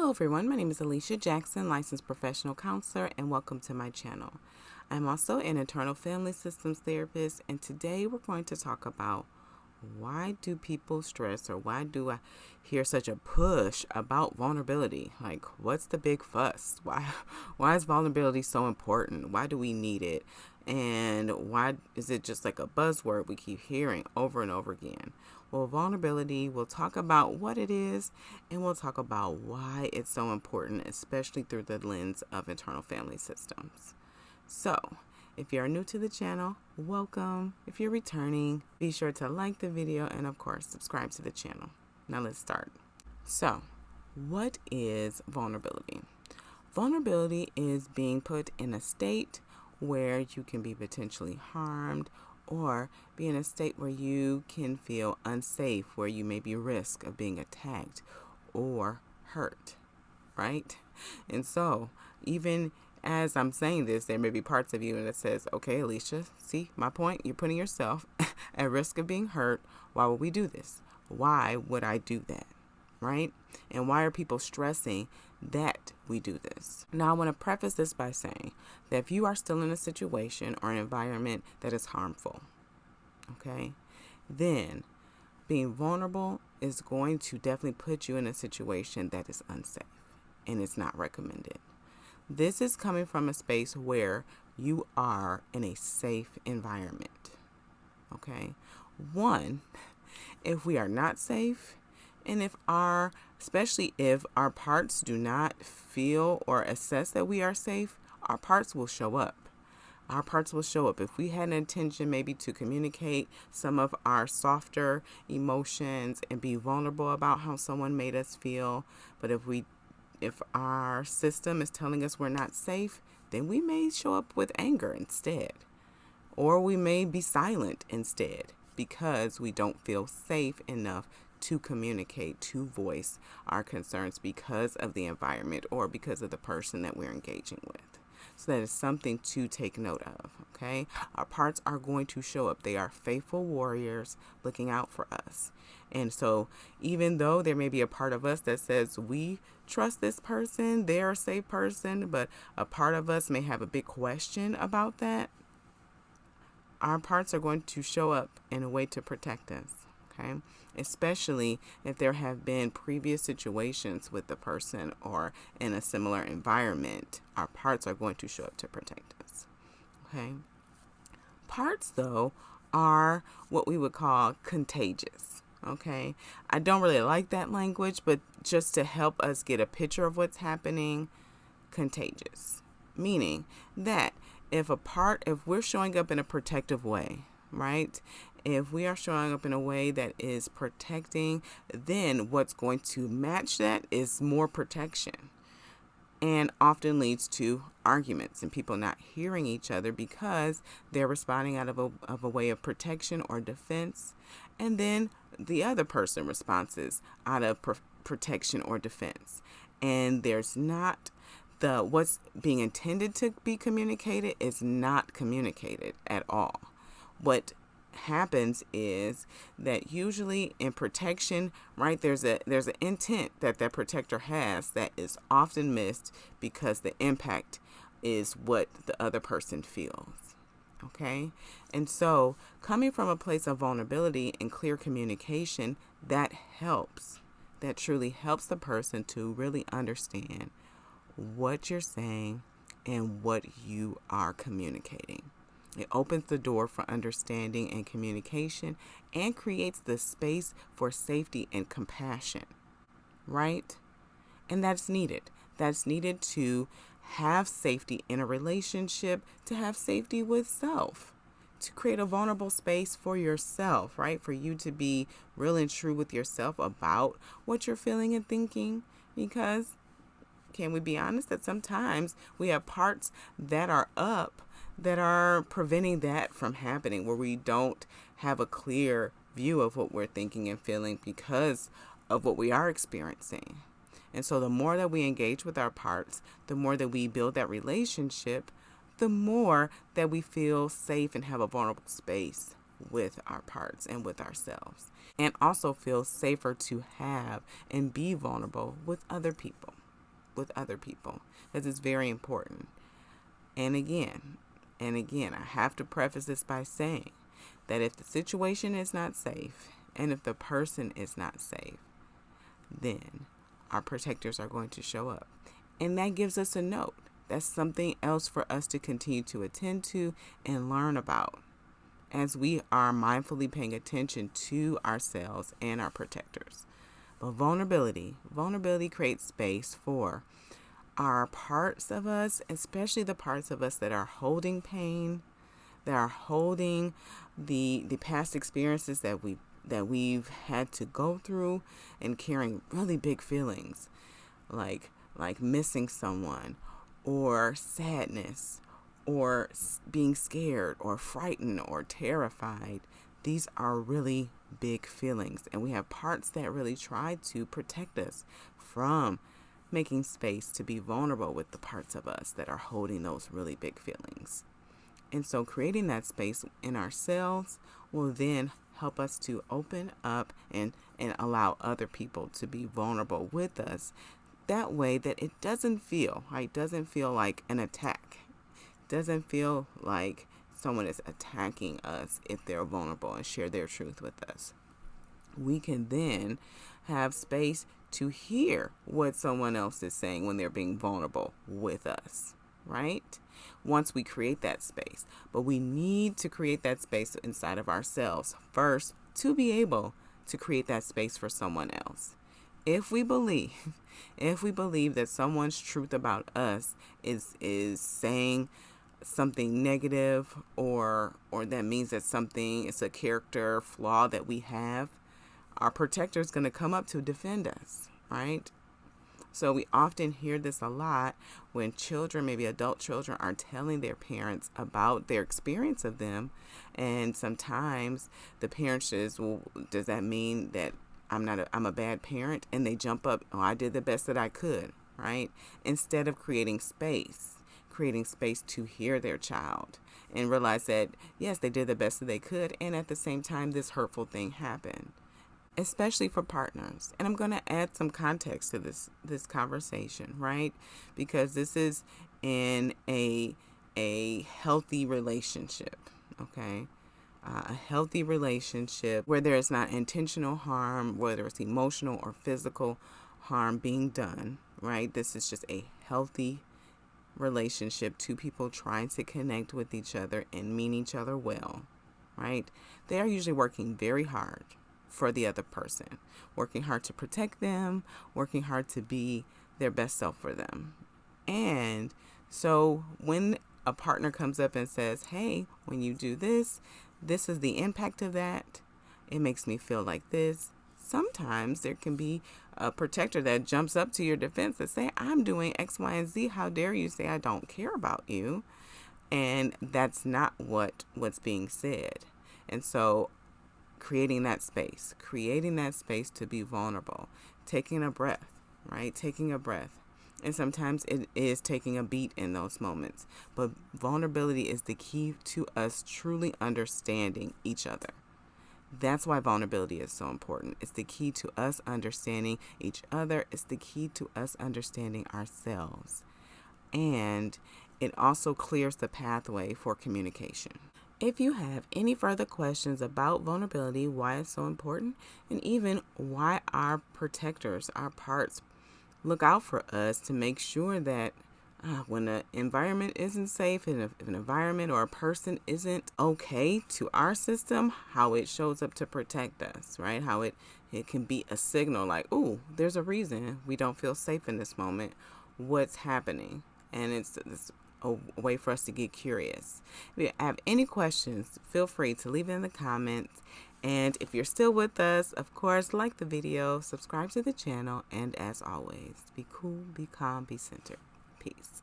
Hello everyone, my name is Alicia Jackson, licensed professional counselor, and welcome to my channel. I'm also an internal family systems therapist, and today we're going to talk about why do people stress, or why do I hear such a push about vulnerability? Like, what's the big fuss? Why is vulnerability so important? Why do we need it? And why is it just like a buzzword we keep hearing over and over again? Well, vulnerability, we'll talk about what it is, and we'll talk about why it's so important, especially through the lens of internal family systems. So, if you're new to the channel, welcome. If you're returning, be sure to like the video and, of course, subscribe to the channel. Now let's start. So, what is vulnerability? Vulnerability is being put in a state where you can be potentially harmed, or be in a state where you can feel unsafe, where you may be at risk of being attacked or hurt, right? And so, even as I'm saying this, there may be parts of you that says, okay, Alicia, see my point? You're putting yourself at risk of being hurt. Why would we do this? Why would I do that? Right? And why are people stressing that we do this? Now, I want to preface this by saying that if you are still in a situation or an environment that is harmful, okay, then being vulnerable is going to definitely put you in a situation that is unsafe, and it's not recommended. This is coming from a space where you are in a safe environment, okay? One, if we are not safe, and especially if our parts do not feel or assess that we are safe, our parts will show up. Our parts will show up. If we had an intention maybe to communicate some of our softer emotions and be vulnerable about how someone made us feel, but if our system is telling us we're not safe, then we may show up with anger instead. Or we may be silent instead because we don't feel safe enough to communicate, to voice our concerns because of the environment or because of the person that we're engaging with. So that is something to take note of, okay? Our parts are going to show up. They are faithful warriors looking out for us. And so even though there may be a part of us that says we trust this person, they're a safe person, but a part of us may have a big question about that, our parts are going to show up in a way to protect us, okay? Especially if there have been previous situations with the person or in a similar environment, our parts are going to show up to protect us, okay? Parts, though, are what we would call contagious, okay? I don't really like that language, but just to help us get a picture of what's happening, contagious, meaning that if we're showing up in a protective way, right? If we are showing up in a way that is protecting, then what's going to match that is more protection, and often leads to arguments and people not hearing each other because they're responding out of a way of protection or defense, and then the other person responds out of protection or defense, and there's not what's being intended to be communicated is not communicated at all. What happens is that usually in protection, right, there's an intent that protector has that is often missed because the impact is what the other person feels, okay? And so coming from a place of vulnerability and clear communication, that truly helps the person to really understand what you're saying and what you are communicating. It opens the door for understanding and communication and creates the space for safety and compassion, right? And that's needed. That's needed to have safety in a relationship, to have safety with self, to create a vulnerable space for yourself, right? For you to be real and true with yourself about what you're feeling and thinking, because can we be honest that sometimes we have parts that are up that are preventing that from happening, where we don't have a clear view of what we're thinking and feeling because of what we are experiencing. And so the more that we engage with our parts, the more that we build that relationship, the more that we feel safe and have a vulnerable space with our parts and with ourselves, and also feel safer to have and be vulnerable with other people. with other people, because it's very important. And again, I have to preface this by saying that if the situation is not safe and if the person is not safe, then our protectors are going to show up. And that gives us a note. That's something else for us to continue to attend to and learn about as we are mindfully paying attention to ourselves and our protectors. But vulnerability creates space for our parts of us, especially the parts of us that are holding pain, that are holding the past experiences that we've had to go through, and carrying really big feelings like missing someone, or sadness, or being scared or frightened or terrified. These are really big feelings, and we have parts that really try to protect us from making space to be vulnerable with the parts of us that are holding those really big feelings. And so creating that space in ourselves will then help us to open up and allow other people to be vulnerable with us. That way that it doesn't feel like an attack. It doesn't feel like someone is attacking us if they're vulnerable and share their truth with us. We can then have space to hear what someone else is saying when they're being vulnerable with us, right? Once we create that space. But we need to create that space inside of ourselves first to be able to create that space for someone else. If we believe that someone's truth about us is saying something negative, or that means that something is a character flaw that we have, our protector is going to come up to defend us, right? So we often hear this a lot when children, maybe adult children, are telling their parents about their experience of them. And sometimes the parent says, well, does that mean that I'm a bad parent? And they jump up, oh, I did the best that I could, right? Instead of creating space to hear their child and realize that, yes, they did the best that they could. And at the same time, this hurtful thing happened, especially for partners. And I'm going to add some context to this conversation, right? Because this is in a healthy relationship, okay? A healthy relationship where there is not intentional harm, whether it's emotional or physical harm being done, right? This is just a healthy relationship, two people trying to connect with each other and mean each other well, right? They are usually working very hard for the other person, working hard to protect them, working hard to be their best self for them. And so when a partner comes up and says, hey, when you do this, this is the impact of that, it makes me feel like this. Sometimes there can be a protector that jumps up to your defense and say, I'm doing X, Y, and Z. How dare you say I don't care about you? And that's not what's being said. And so creating that space to be vulnerable, taking a breath, right? Taking a breath. And sometimes it is taking a beat in those moments. But vulnerability is the key to us truly understanding each other. That's why vulnerability is so important. It's the key to us understanding each other. It's the key to us understanding ourselves. And it also clears the pathway for communication. If you have any further questions about vulnerability, why it's so important, and even why our protectors, our parts, look out for us to make sure that when an environment isn't safe, and if an environment or a person isn't okay to our system, how it shows up to protect us, right? How it can be a signal like, oh, there's a reason we don't feel safe in this moment. What's happening? And it's a way for us to get curious. If you have any questions, feel free to leave it in the comments. And if you're still with us, of course, like the video, subscribe to the channel, and as always, be cool, be calm, be centered. Peace.